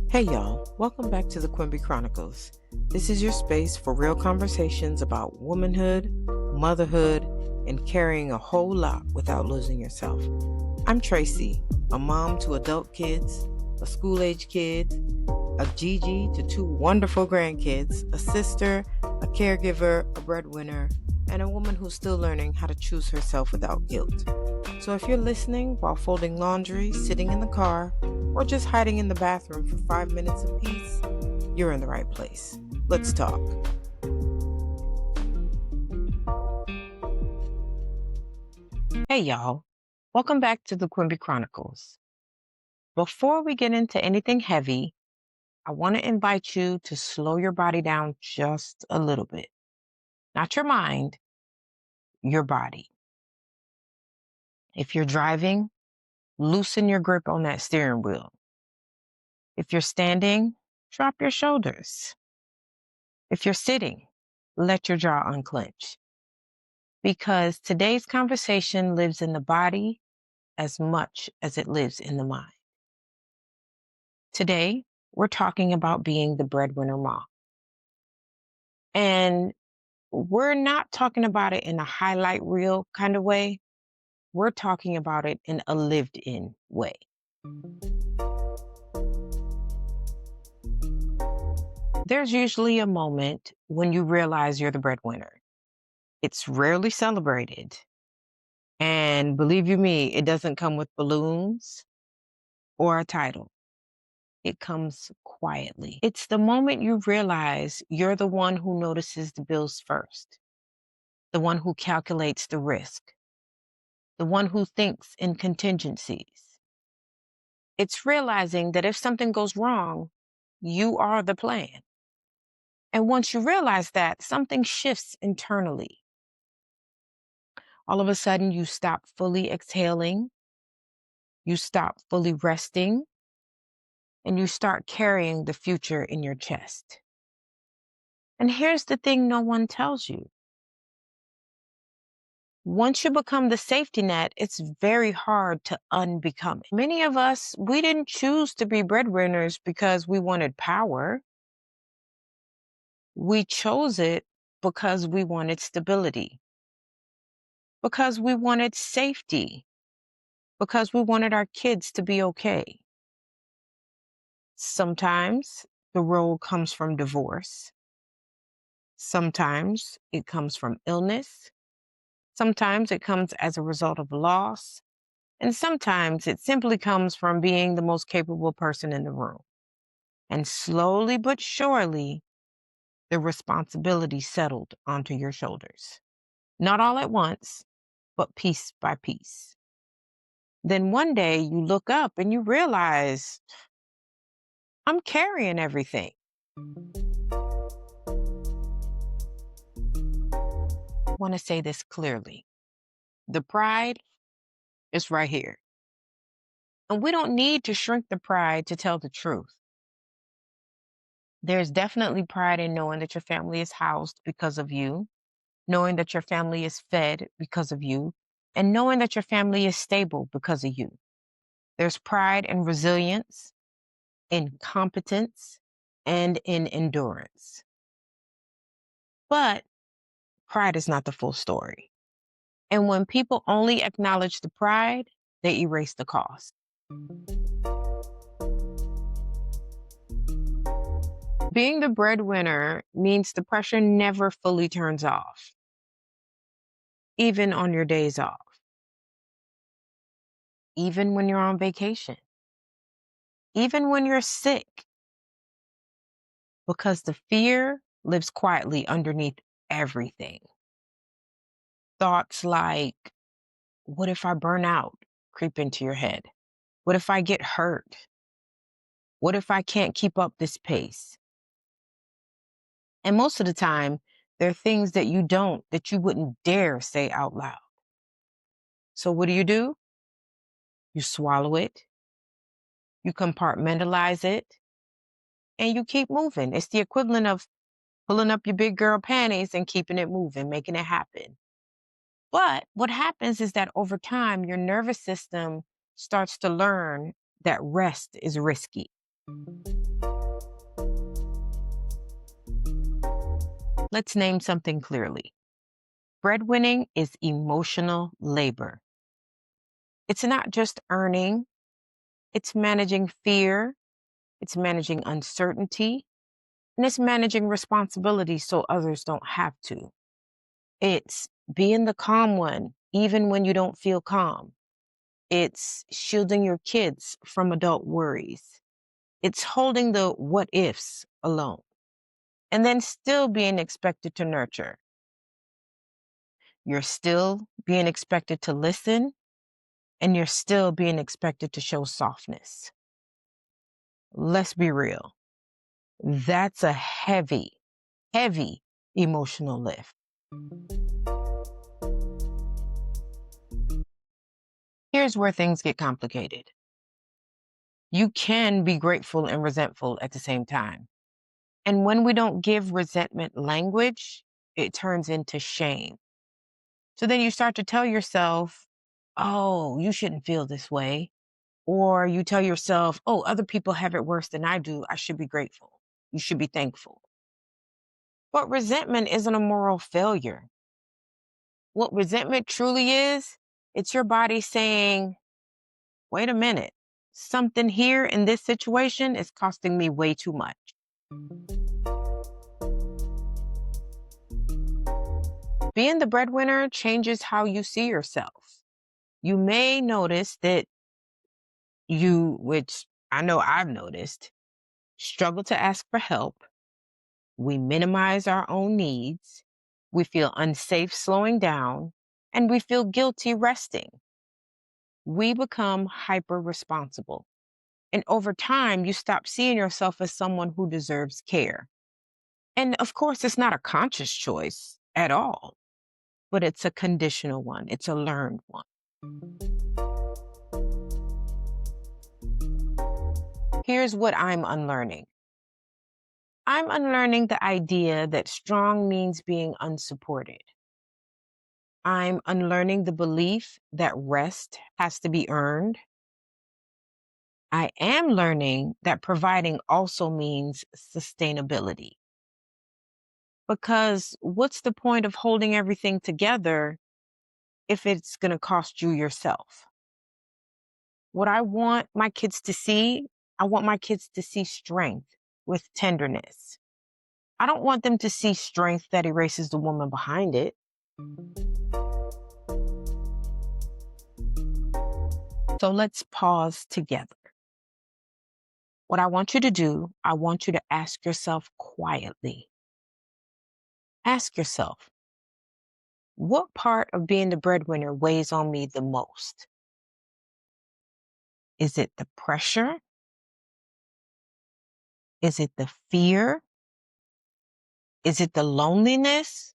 Hey y'all, welcome back to the Quimby Chronicles. This is your space for real conversations about womanhood, motherhood, and carrying a whole lot without losing yourself. I'm Tracy, a mom to adult kids, a school-age kid, a Gigi to two wonderful grandkids, a sister, a caregiver, a breadwinner, and a woman who's still learning how to choose herself without guilt. So if you're listening while folding laundry, sitting in the car, or just hiding in the bathroom for 5 minutes of peace, you're in the right place. Let's talk. Hey y'all, welcome back to the Quimby Chronicles. Before we get into anything heavy, I want to invite you to slow your body down just a little bit. Not your mind, your body. If you're driving, loosen your grip on that steering wheel. If you're standing, drop your shoulders. If you're sitting, let your jaw unclench. Because today's conversation lives in the body as much as it lives in the mind. Today, we're talking about being the breadwinner mom. And we're not talking about it in a highlight reel kind of way. We're talking about it in a lived in way. There's usually a moment when you realize you're the breadwinner. It's rarely celebrated. And believe you me, it doesn't come with balloons or a title. It comes quietly. It's the moment you realize you're the one who notices the bills first, the one who calculates the risk, the one who thinks in contingencies. It's realizing that if something goes wrong, you are the plan. And once you realize that, something shifts internally. All of a sudden, you stop fully exhaling, you stop fully resting, and you start carrying the future in your chest. And here's the thing no one tells you. Once you become the safety net, it's very hard to unbecome it. Many of us, we didn't choose to be breadwinners because we wanted power. We chose it because we wanted stability, because we wanted safety, because we wanted our kids to be okay. Sometimes the role comes from divorce. Sometimes it comes from illness. Sometimes it comes as a result of loss. And sometimes it simply comes from being the most capable person in the room. And slowly but surely, the responsibility settled onto your shoulders. Not all at once, but piece by piece. Then one day you look up and you realize, I'm carrying everything. I want to say this clearly. The pride is right here. And we don't need to shrink the pride to tell the truth. There's definitely pride in knowing that your family is housed because of you, knowing that your family is fed because of you, and knowing that your family is stable because of you. There's pride in resilience, in competence, and in endurance. But pride is not the full story. And when people only acknowledge the pride, they erase the cost. Being the breadwinner means the pressure never fully turns off, even on your days off, even when you're on vacation, even when you're sick, because the fear lives quietly underneath everything. Thoughts like, what if I burn out, creep into your head? What if I get hurt? What if I can't keep up this pace? And most of the time, there are things that you wouldn't dare say out loud. So what do? You swallow it, you compartmentalize it, and you keep moving. It's the equivalent of pulling up your big girl panties and keeping it moving, making it happen. But what happens is that over time, your nervous system starts to learn that rest is risky. Let's name something clearly. Breadwinning is emotional labor. It's not just earning, it's managing fear, it's managing uncertainty, and it's managing responsibility so others don't have to. It's being the calm one, even when you don't feel calm. It's shielding your kids from adult worries. It's holding the what ifs alone and then still being expected to nurture. You're still being expected to listen and you're still being expected to show softness. Let's be real. That's a heavy, heavy emotional lift. Here's where things get complicated. You can be grateful and resentful at the same time. And when we don't give resentment language, it turns into shame. So then you start to tell yourself, oh, you shouldn't feel this way. Or you tell yourself, oh, other people have it worse than I do. I should be grateful. You should be thankful. But resentment isn't a moral failure. What resentment truly is, it's your body saying, wait a minute, something here in this situation is costing me way too much. Being the breadwinner changes how you see yourself. You may notice that you, which I know I've noticed, struggle to ask for help. We minimize our own needs. We feel unsafe slowing down, and we feel guilty resting. We become hyper responsible. And over time, you stop seeing yourself as someone who deserves care. And of course, it's not a conscious choice at all, but it's a conditional one, it's a learned one. Here's what I'm unlearning. I'm unlearning the idea that strong means being unsupported. I'm unlearning the belief that rest has to be earned. I am learning that providing also means sustainability. Because what's the point of holding everything together if it's going to cost you yourself? What I want my kids to see, I want my kids to see strength with tenderness. I don't want them to see strength that erases the woman behind it. So let's pause together. What I want you to do, I want you to ask yourself quietly. Ask yourself, what part of being the breadwinner weighs on me the most? Is it the pressure? Is it the fear? Is it the loneliness?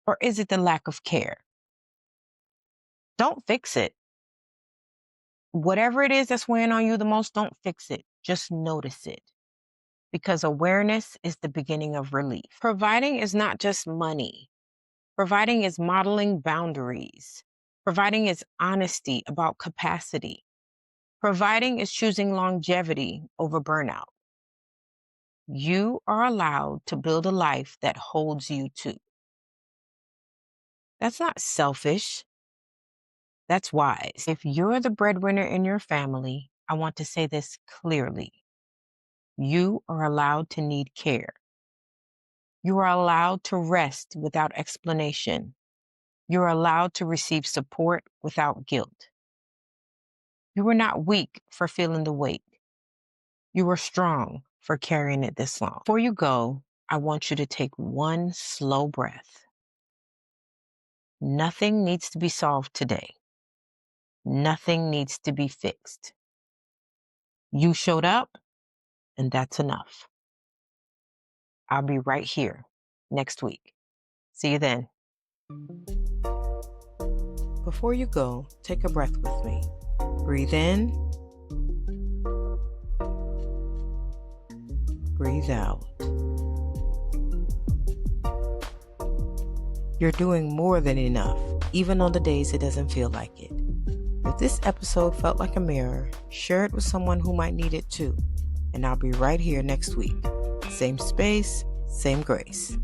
Or is it the lack of care? Don't fix it. Whatever it is that's weighing on you the most, don't fix it. Just notice it. Because awareness is the beginning of relief. Providing is not just money. Providing is modeling boundaries. Providing is honesty about capacity. Providing is choosing longevity over burnout. You are allowed to build a life that holds you too. That's not selfish. That's wise. If you're the breadwinner in your family, I want to say this clearly. You are allowed to need care. You are allowed to rest without explanation. You're allowed to receive support without guilt. You are not weak for feeling the weight. You are strong for carrying it this long. Before you go, I want you to take one slow breath. Nothing needs to be solved today. Nothing needs to be fixed. You showed up, and that's enough. I'll be right here next week. See you then. Before you go, take a breath with me. Breathe in. Breathe out. You're doing more than enough, even on the days it doesn't feel like it. If this episode felt like a mirror, share it with someone who might need it too. And I'll be right here next week. Same space, same grace.